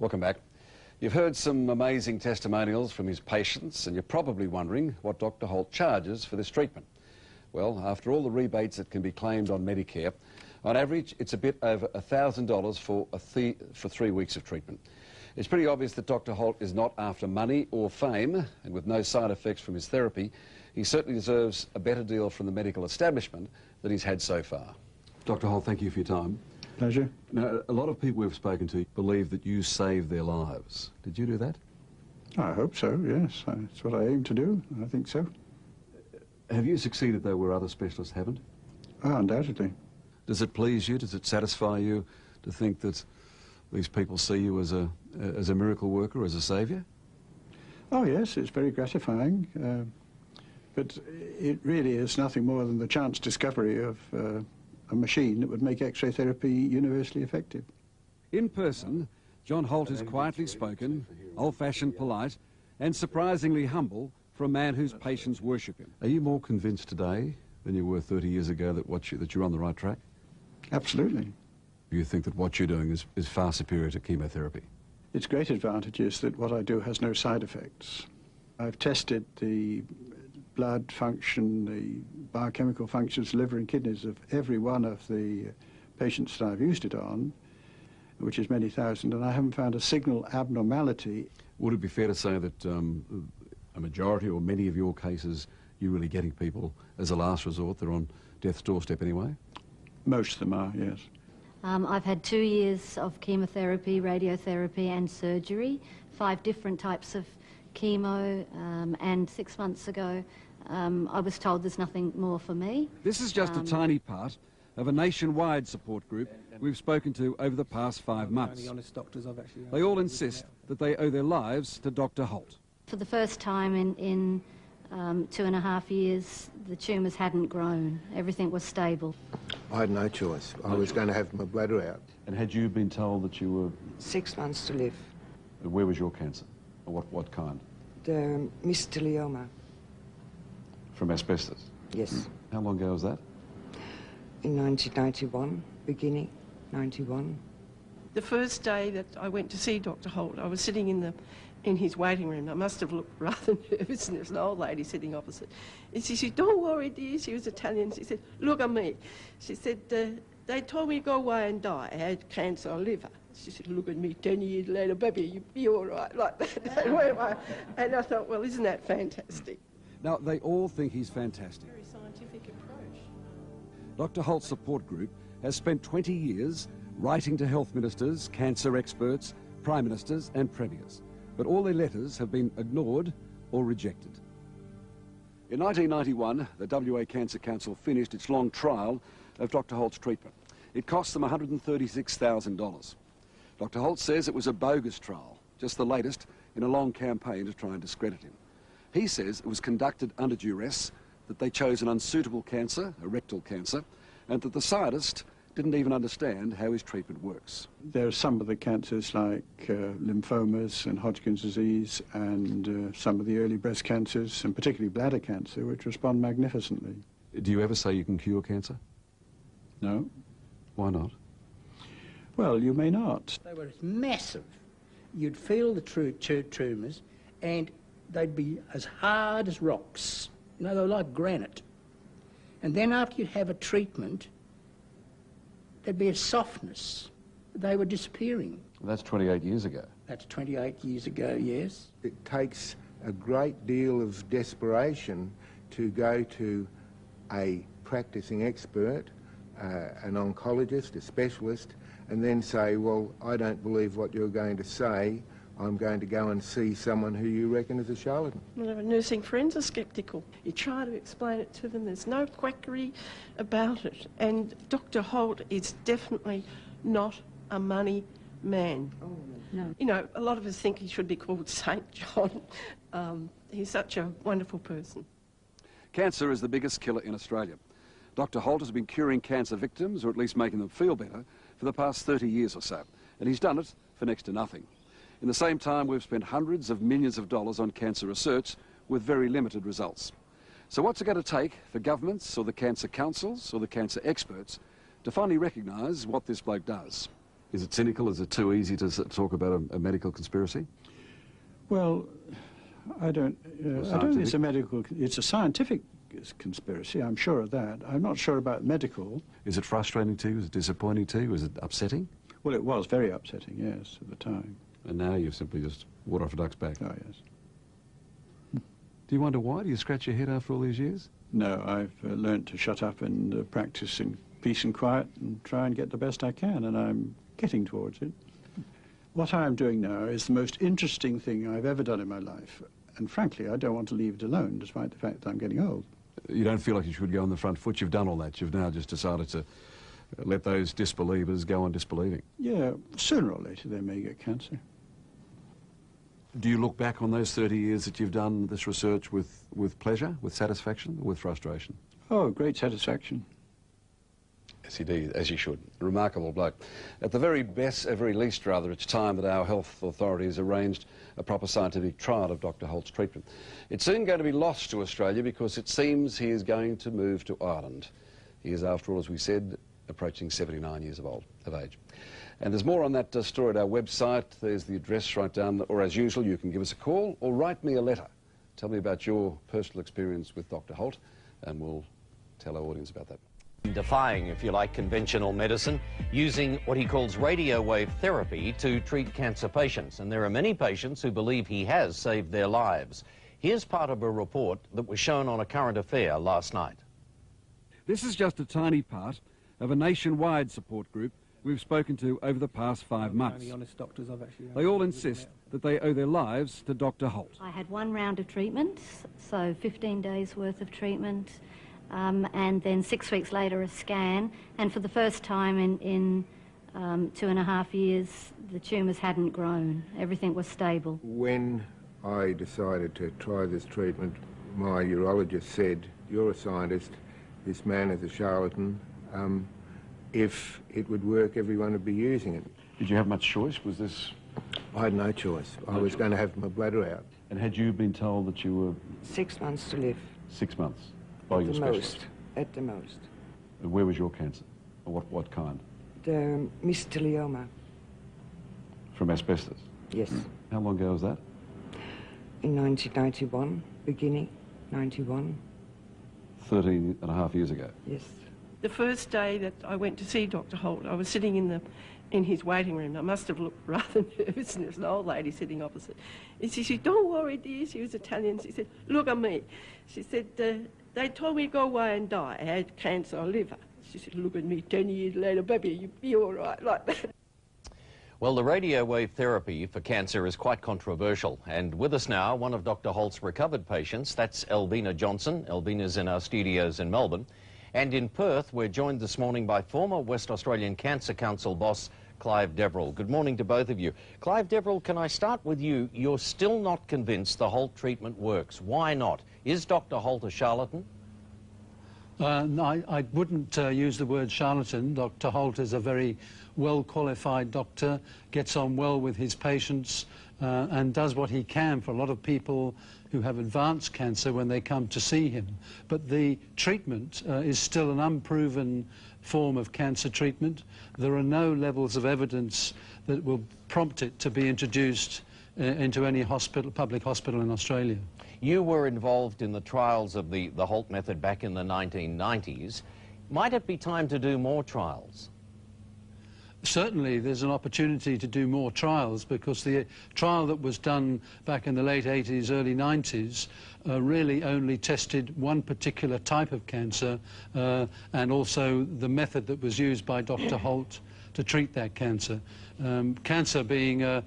Welcome back. You've heard some amazing testimonials from his patients, and you're probably wondering what Dr. Holt charges for this treatment. Well, after all the rebates that can be claimed on Medicare, on average it's a bit over $1,000 for 3 weeks of treatment. It's pretty obvious that Dr. Holt is not after money or fame, and with no side effects from his therapy, he certainly deserves a better deal from the medical establishment than he's had so far. Dr. Holt, thank you for your time. Pleasure. Now, a lot of people we've spoken to believe that you saved their lives. Did you do that? I hope so, yes. That's what I aim to do. I think so. Have you succeeded, though, where other specialists haven't? Oh, undoubtedly. Does it please you? Does it satisfy you to think that these people see you as a miracle worker, as a saviour? Oh, yes, it's very gratifying. But it really is nothing more than the chance discovery of a machine that would make X-ray therapy universally effective. In person, John Holt is quietly spoken, old-fashioned, polite, and surprisingly humble for a man whose patients worship him. Are you more convinced today than you were 30 years ago that you're on the right track? Absolutely. Do you think that what you're doing is far superior to chemotherapy? Its great advantage is that what I do has no side effects. I've tested the blood function, the biochemical functions, liver and kidneys of every one of the patients that I've used it on, which is many thousand, and I haven't found a signal abnormality. Would it be fair to say that a majority or many of your cases, you're really getting people as a last resort? They're on death's doorstep anyway? Most of them are, yes. I've had 2 years of chemotherapy, radiotherapy and surgery, 5 different types of chemo, and 6 months ago I was told there's nothing more for me. This is just a tiny part of a nationwide support group we've spoken to over the past 5 months. They all insist that they owe their lives to Dr. Holt. For the first time in 2.5 years, the tumours hadn't grown. Everything was stable. I had no choice. I was going to have my bladder out. And had you been told that you were... 6 months to live. Where was your cancer? Or what kind? The mesothelioma. From asbestos? Yes. How long ago was that? In 1991, beginning 91. The first day that I went to see Dr. Holt, I was sitting in his waiting room. I must have looked rather nervous, and there was an old lady sitting opposite. And she said, "Don't worry, dear." She was Italian. She said, "Look at me." She said, "They told me to go away and die. I had cancer of liver." She said, "Look at me 10 years later, baby, you'll be all right," like that. And I thought, well, isn't that fantastic? Now, they all think he's fantastic. Very scientific approach. Dr. Holt's support group has spent 20 years writing to health ministers, cancer experts, prime ministers and premiers. But all their letters have been ignored or rejected. In 1991, the WA Cancer Council finished its long trial of Dr. Holt's treatment. It cost them $136,000. Dr. Holt says it was a bogus trial, just the latest in a long campaign to try and discredit him. He says it was conducted under duress, that they chose an unsuitable cancer, a rectal cancer, and that the scientist didn't even understand how his treatment works. There are some of the cancers like lymphomas and Hodgkin's disease and some of the early breast cancers, and particularly bladder cancer, which respond magnificently. Do you ever say you can cure cancer? No. Why not? Well, you may not. They were massive. You'd feel the tumours and they'd be as hard as rocks. You know, they were like granite. And then after you'd have a treatment, there'd be a softness. They were disappearing. That's 28 years ago. That's 28 years ago, yes. It takes a great deal of desperation to go to a practicing expert, an oncologist, a specialist, and then say, well, I don't believe what you're going to say. I'm going to go and see someone who you reckon is a charlatan. Well, nursing friends are sceptical. You try to explain it to them. There's no quackery about it. And Dr. Holt is definitely not a money man. Oh, no. You know, a lot of us think he should be called St. John. He's such a wonderful person. Cancer is the biggest killer in Australia. Dr. Holt has been curing cancer victims, or at least making them feel better, for the past 30 years or so. And he's done it for next to nothing. In the same time, we've spent hundreds of millions of dollars on cancer research with very limited results. So what's it going to take for governments or the cancer councils or the cancer experts to finally recognise what this bloke does? Is it cynical? Is it too easy to talk about a medical conspiracy? Well, I don't think it's a medical, it's a scientific conspiracy, I'm sure of that. I'm not sure about medical. Is it frustrating to you? Is it disappointing to you? Is it upsetting? Well, it was very upsetting, yes, at the time. And now you've simply just water off a duck's back. Oh, yes. Do you wonder why? Do you scratch your head after all these years? No, I've learnt to shut up and practice in peace and quiet and try and get the best I can, and I'm getting towards it. What I'm doing now is the most interesting thing I've ever done in my life, and frankly, I don't want to leave it alone, despite the fact that I'm getting old. You don't feel like you should go on the front foot? You've done all that. You've now just decided to let those disbelievers go on disbelieving. Yeah, sooner or later they may get cancer. Do you look back on those 30 years that you've done this research with pleasure, with satisfaction, or with frustration? Oh, great satisfaction. Yes, indeed, as you should. A remarkable bloke. At the very least, it's time that our health authorities arranged a proper scientific trial of Dr. Holt's treatment. It's soon going to be lost to Australia because it seems he is going to move to Ireland. He is, after all, as we said, approaching 79 years of age. And there's more on that story at our website. There's the address right down, or as usual, you can give us a call or write me a letter. Tell me about your personal experience with Dr. Holt, and we'll tell our audience about that. Defying, if you like, conventional medicine, using what he calls radio wave therapy to treat cancer patients. And there are many patients who believe he has saved their lives. Here's part of a report that was shown on A Current Affair last night. This is just a tiny part of a nationwide support group we've spoken to over the past 5 months. They all insist that they owe their lives to Dr. Holt. I had one round of treatment, so 15 days worth of treatment, and then 6 weeks later a scan, and for the first time in 2.5 years the tumours hadn't grown. Everything was stable. When I decided to try this treatment, my urologist said, "You're a scientist, this man is a charlatan. If it would work, everyone would be using it." Did you have much choice? Was this... I had no choice. I was going to have my bladder out. And had you been told that you were... 6 months to live. 6 months? By your specialist? At the most. And where was your cancer? Or what kind? The mesothelioma. From asbestos? Yes. How long ago was that? In 1991, beginning 91. 13.5 years ago? Yes. The first day that I went to see Dr. Holt, I was sitting in his waiting room. I must have looked rather nervous, and there was an old lady sitting opposite. And she said, "Don't worry, dear." She was Italian. She said, "Look at me." She said, "They told me to go away and die. I had cancer on liver." She said, "Look at me 10 years later, baby, you'll be all right," like that. Well, the radio wave therapy for cancer is quite controversial. And with us now, one of Dr. Holt's recovered patients, that's Elvina Johnson. Elvina's in our studios in Melbourne. And in Perth, we're joined this morning by former West Australian Cancer Council boss, Clive Deverell. Good morning to both of you. Clive Deverell, can I start with you? You're still not convinced the Holt treatment works. Why not? Is Dr. Holt a charlatan? No, I wouldn't use the word charlatan. Dr. Holt is a very well-qualified doctor, gets on well with his patients, and does what he can for a lot of people who have advanced cancer when they come to see him. But the treatment is still an unproven form of cancer treatment. There are no levels of evidence that will prompt it to be introduced into any hospital, public hospital in Australia. You were involved in the trials of the Holt method back in the 1990s. Might it be time to do more trials? Certainly there's an opportunity to do more trials, because the trial that was done back in the late 80s, early 90s really only tested one particular type of cancer and also the method that was used by Dr. Holt to treat that cancer. Cancer being a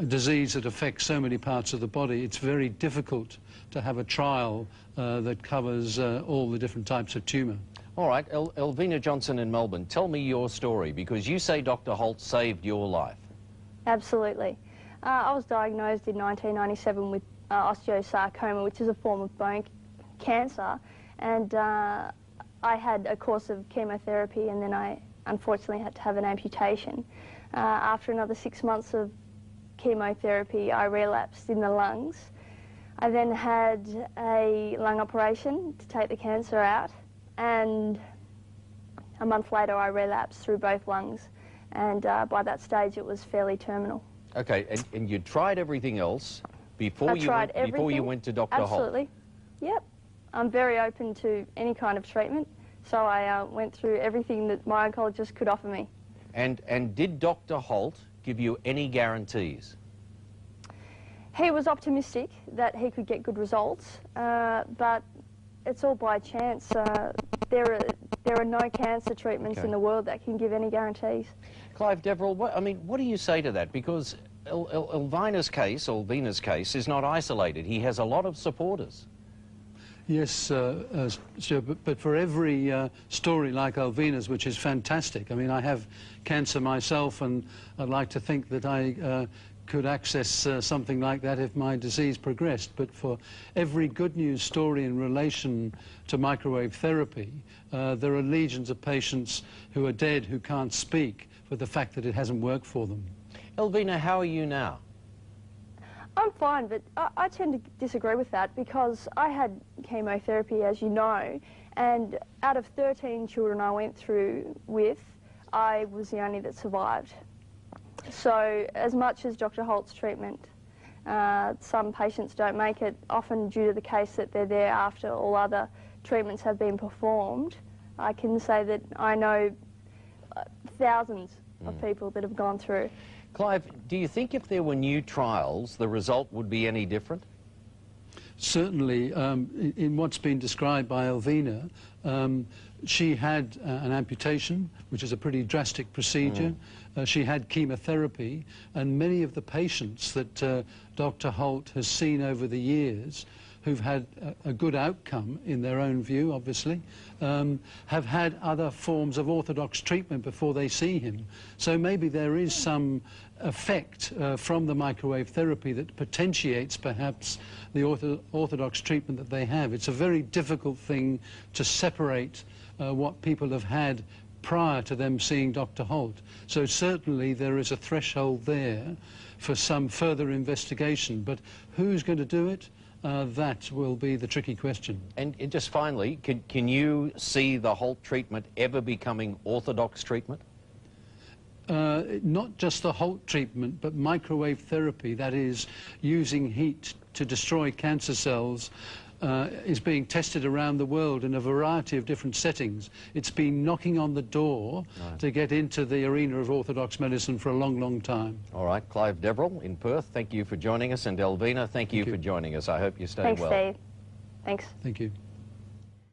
disease that affects so many parts of the body, it's very difficult to have a trial that covers all the different types of tumour. All right, Elvina Johnson in Melbourne, tell me your story, because you say Dr. Holt saved your life. Absolutely. I was diagnosed in 1997 with osteosarcoma, which is a form of bone cancer, and I had a course of chemotherapy, and then I unfortunately had to have an amputation. After another 6 months of chemotherapy, I relapsed in the lungs. I then had a lung operation to take the cancer out, and a month later I relapsed through both lungs. and by that stage it was fairly terminal. Okay, and you tried everything else before I you tried went, before you everything. went to Dr. Holt? Absolutely. Yep. I'm very open to any kind of treatment, so I went through everything that my oncologist could offer me. And did Dr. Holt give you any guarantees? He was optimistic that he could get good results, but it's all by chance. There are no cancer treatments in the world that can give any guarantees. Clive Deverell, what do you say to that? Because Elvina's case is not isolated. He has a lot of supporters. Yes, sure, but for every story like Elvina's, which is fantastic, I mean, I have cancer myself, and I'd like to think that I could access something like that if my disease progressed. But for every good news story in relation to microwave therapy, there are legions of patients who are dead who can't speak for the fact that it hasn't worked for them. Elvina, how are you now? I'm fine, but I tend to disagree with that because I had chemotherapy, as you know, and out of 13 children I went through with, I was the only that survived. So as much as Dr. Holt's treatment, some patients don't make it, often due to the case that they're there after all other treatments have been performed. I can say that I know thousands of people that have gone through. Clive, do you think if there were new trials, the result would be any different? Certainly, in what's been described by Elvina, she had an amputation, which is a pretty drastic procedure. She had chemotherapy, and many of the patients that Dr. Holt has seen over the years who've had a good outcome in their own view, obviously, have had other forms of orthodox treatment before they see him. So maybe there is some effect from the microwave therapy that potentiates perhaps the orthodox treatment that they have. It's a very difficult thing to separate what people have had prior to them seeing Dr. Holt. So certainly there is a threshold there for some further investigation, but who's going to do it? That will be the tricky question. And just finally, can you see the Holt treatment ever becoming orthodox treatment? Not just the Holt treatment, but microwave therapy, that is, using heat to destroy cancer cells, is being tested around the world in a variety of different settings. It's been knocking on the door to get into the arena of orthodox medicine for a long, long time. All right, Clive Deverell in Perth, thank you for joining us, and Elvina, thank you for joining us. I hope you stay well. Thanks, Steve. Thanks. Thank you.